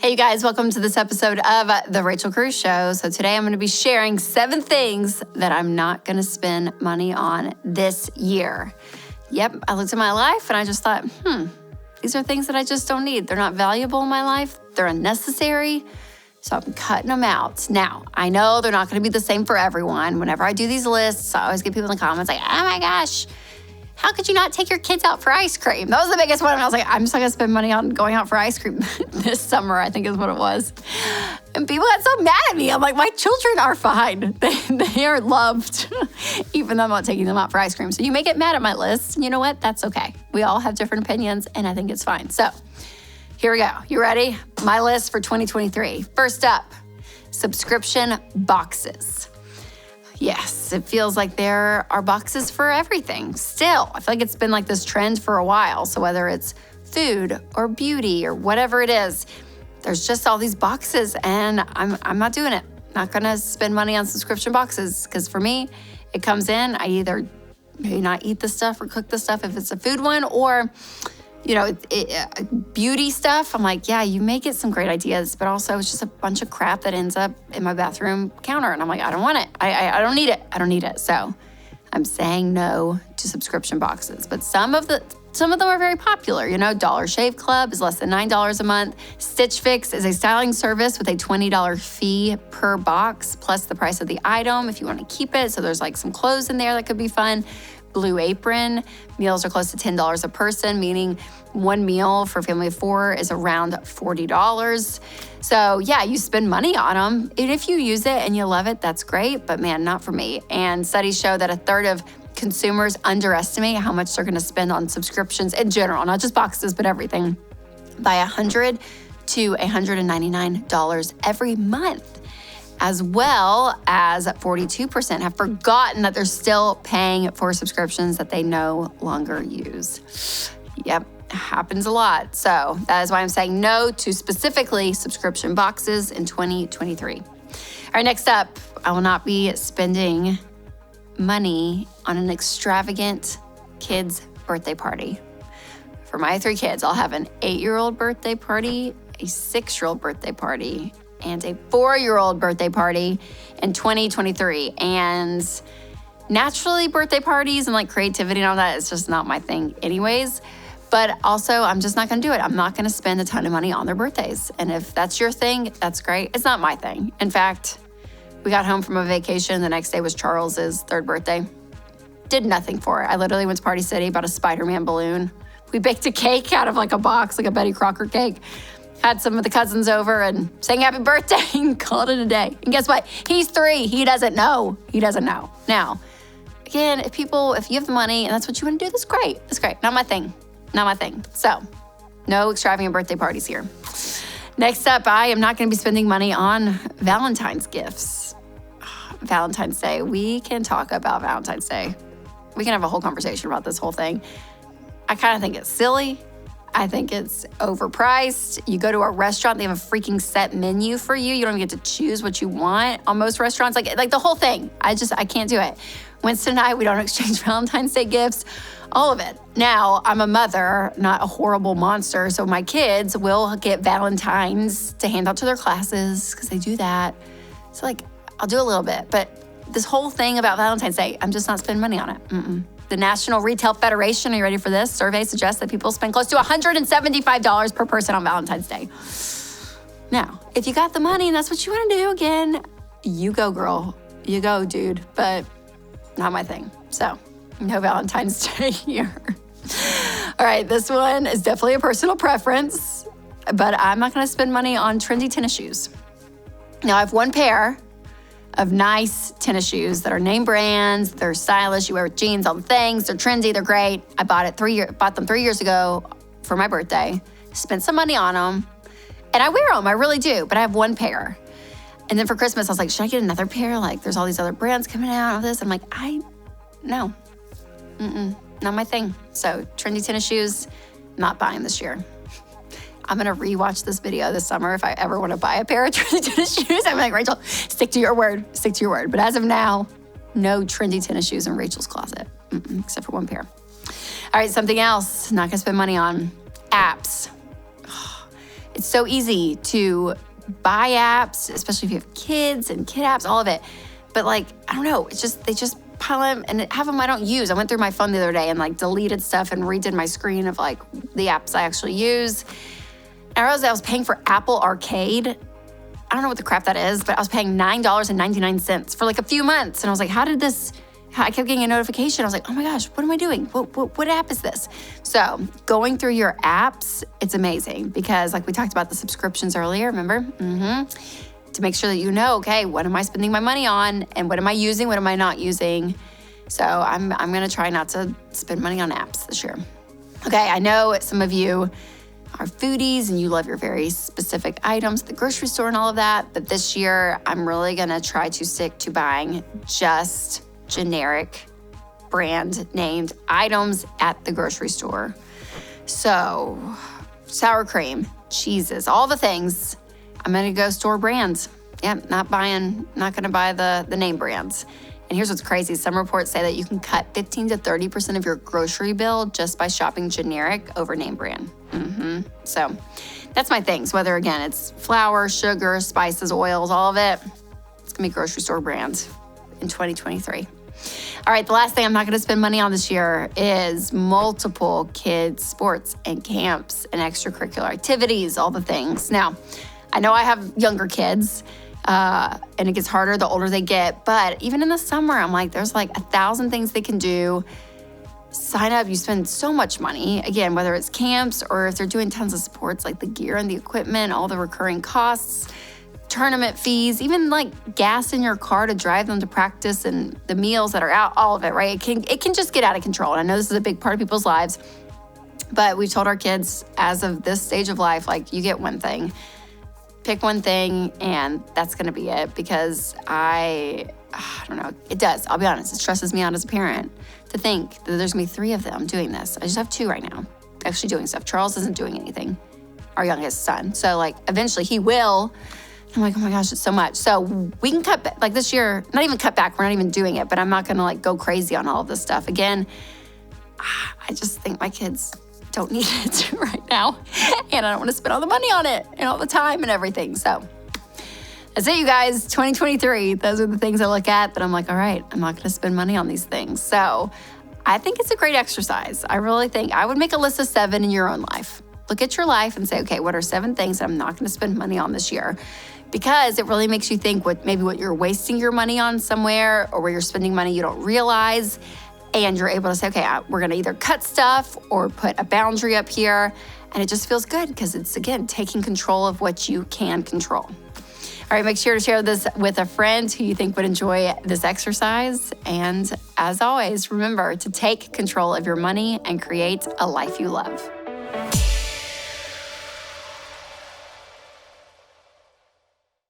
Hey, you guys, welcome to this episode of The Rachel Cruze Show. So today I'm going to be sharing 7 things that I'm not going to spend money on this year. Yep, I looked at my life and I just thought, these are things that I just don't need. They're not valuable in my life. They're unnecessary. So I'm cutting them out. Now, I know they're not going to be the same for everyone. Whenever I do these lists, I always get people in the comments like, oh my gosh, how could you not take your kids out for ice cream? That was the biggest one. And I was like, I'm just not going to spend money on going out for ice cream this summer, I think is what it was. And people got so mad at me. I'm like, my children are fine. They are loved, even though I'm not taking them out for ice cream. So you may get mad at my list. You know what? That's okay. We all have different opinions, and I think it's fine. So here we go. You ready? My list for 2023. First up, subscription boxes. Yes, it feels like there are boxes for everything. Still, I feel like it's been like this trend for a while. So whether it's food or beauty or whatever it is, there's just all these boxes and I'm not doing it. Not gonna spend money on subscription boxes because for me, it comes in, I either maybe not eat the stuff or cook the stuff if it's a food one or beauty stuff. I'm like, yeah, you may get some great ideas, but also it's just a bunch of crap that ends up in my bathroom counter. And I'm like, I don't want it. I don't need it. I don't need it. So I'm saying no to subscription boxes. But some of them are very popular. Dollar Shave Club is less than $9 a month. Stitch Fix is a styling service with a $20 fee per box, plus the price of the item if you want to keep it. So there's like some clothes in there that could be fun. Blue Apron, meals are close to $10 a person, meaning one meal for a family of 4 is around $40. So yeah, you spend money on them. And if you use it and you love it, that's great, but man, not for me. And studies show that 1/3 of consumers underestimate how much they're gonna spend on subscriptions in general, not just boxes, but everything, by $100 to $199 every month. As well as 42% have forgotten that they're still paying for subscriptions that they no longer use. Yep, happens a lot. So that is why I'm saying no to specifically subscription boxes in 2023. All right, next up, I will not be spending money on an extravagant kid's birthday party. For my 3 kids, I'll have an 8-year-old birthday party, a 6-year-old birthday party, and a 4-year-old birthday party in 2023. And naturally, birthday parties and like creativity and all that is just not my thing anyways. But also, I'm just not gonna do it. I'm not gonna spend a ton of money on their birthdays. And if that's your thing, that's great. It's not my thing. In fact, we got home from a vacation. The next day was Charles's 3rd birthday. Did nothing for it. I literally went to Party City, bought a Spider-Man balloon. We baked a cake out of like a box, like a Betty Crocker cake. Had some of the cousins over and sang happy birthday and called it a day. And guess what? He's 3. He doesn't know. Now, again, if you have the money and that's what you want to do, that's great. That's great. Not my thing. So, no extravagant birthday parties here. Next up, I am not going to be spending money on Valentine's gifts. Valentine's Day. We can talk about Valentine's Day. We can have a whole conversation about this whole thing. I kind of think it's silly. I think it's overpriced. You go to a restaurant, they have a freaking set menu for you. You don't even get to choose what you want on most restaurants. Like the whole thing. I can't do it. Winston and I, we don't exchange Valentine's Day gifts, all of it. Now, I'm a mother, not a horrible monster. So my kids will get Valentines to hand out to their classes because they do that. So I'll do a little bit. But this whole thing about Valentine's Day, I'm just not spending money on it. The National Retail Federation, are you ready for this? Survey suggests that people spend close to $175 per person on Valentine's Day. Now, if you got the money and that's what you want to do, again, you go, girl. You go, dude. But not my thing. So, no Valentine's Day here. All right, this one is definitely a personal preference, but I'm not going to spend money on trendy tennis shoes. Now, I have one pair of nice tennis shoes that are name brands. They're stylish. You wear with jeans, all the things. They're trendy. They're great. I bought them 3 years ago for my birthday. Spent some money on them, and I wear them. I really do. But I have one pair. And then for Christmas, I was like, should I get another pair? Like, there's all these other brands coming out of this. I'm like, no, not my thing. So trendy tennis shoes, not buying this year. I'm gonna rewatch this video this summer if I ever wanna buy a pair of trendy tennis shoes. I'm like, Rachel, stick to your word. But as of now, no trendy tennis shoes in Rachel's closet, except for one pair. All right, something else, not gonna spend money on. Apps. It's so easy to buy apps, especially if you have kids and kid apps, all of it. But like, I don't know, they just pile them, and half of them I don't use. I went through my phone the other day and like deleted stuff and redid my screen of like the apps I actually use. And I realized I was paying for Apple Arcade. I don't know what the crap that is, but I was paying $9.99 for like a few months. And I was like, I kept getting a notification. I was like, oh my gosh, what am I doing? What app is this? So going through your apps, it's amazing because like we talked about the subscriptions earlier, remember? To make sure that you know, okay, what am I spending my money on and what am I using, what am I not using? So I'm gonna try not to spend money on apps this year. Okay, I know some of you are foodies and you love your very specific items at the grocery store and all of that, but this year I'm really gonna try to stick to buying just generic brand named items at the grocery store. So sour cream, cheeses, all the things. I'm gonna go store brands. Yep, not gonna buy the name brands. And here's what's crazy. Some reports say that you can cut 15 to 30% of your grocery bill just by shopping generic over name brand. So that's my things, whether again, it's flour, sugar, spices, oils, all of it. It's gonna be grocery store brands in 2023. All right, the last thing I'm not gonna spend money on this year is multiple kids' sports and camps and extracurricular activities, all the things. Now, I know I have younger kids, and it gets harder the older they get, but even in the summer, I'm like, there's like 1,000 things they can do. Sign up, you spend so much money. Again, whether it's camps or if they're doing tons of sports, like the gear and the equipment, all the recurring costs, tournament fees, even like gas in your car to drive them to practice and the meals that are out, all of it, right? It can just get out of control. And I know this is a big part of people's lives, but we've told our kids as of this stage of life, like you get one thing, pick one thing, and that's gonna be it because I don't know, it does, I'll be honest, it stresses me out as a parent to think that there's gonna be 3 of them doing this. I just have 2 right now, actually doing stuff. Charles isn't doing anything, our youngest son. So like eventually he will. I'm like, oh my gosh, it's so much. So we can cut back, like this year, not even cut back, we're not even doing it, but I'm not gonna like go crazy on all of this stuff. Again, I just think my kids don't need it right now. And I don't wanna spend all the money on it and all the time and everything. So that's it, you guys, 2023. Those are the things I look at that I'm like, all right, I'm not gonna spend money on these things. So I think it's a great exercise. I really think I would make a list of 7 in your own life. Look at your life and say, okay, what are 7 things that I'm not gonna spend money on this year? Because it really makes you think what you're wasting your money on somewhere or where you're spending money you don't realize. And you're able to say, okay, we're gonna either cut stuff or put a boundary up here. And it just feels good because it's, again, taking control of what you can control. All right, make sure to share this with a friend who you think would enjoy this exercise. And as always, remember to take control of your money and create a life you love.